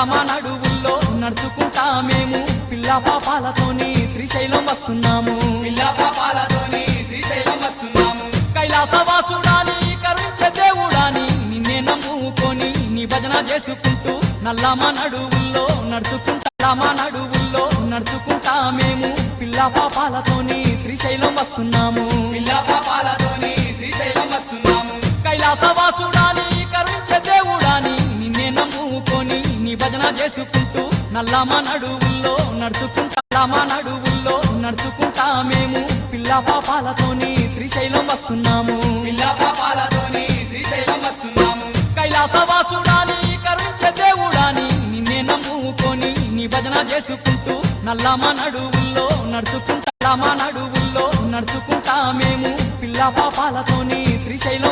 మా నడువుల్లో నడుచుకుంటా మేము పిల్ల పాపాలతోని శ్రీశైలం వస్తున్నాము. పిల్ల పాపాలతోని శ్రీశైలం వస్తున్నాము. కైలాసవాసుడాని కరుణించే దేవుడాని నిన్నే నమ్ముకొని నీ భజన చేసుకుంటూ మా నడువుల్లో నడుచుకుంటా మేము పిల్ల పాపాలతోని శ్రీశైలం వస్తున్నాము. పిల్ల పాపాలతోని శ్రీశైలం వస్తున్నాము. కైలాసవాసుడాని కరుణించే దేవుడాని నిన్నే నమ్ముకొని నీ భజన చేసుకుంటూ మా నడువుల్లో నడుచుకుంటా మేము పిల్ల పాపాలతోని శ్రీశైలం వస్తున్నాము. పిల్ల పాపాలతోని శ్రీశైలం వస్తున్నాము. కైలాసవాసుడాని కరుణించే దేవుడాని నిన్నే నమ్ముకొని నీ భజన చేసుకుంటూ మా నడువుల్లో నడుచుకుంటా మేము పిల్ల పాపాలతోని శ్రీశైలం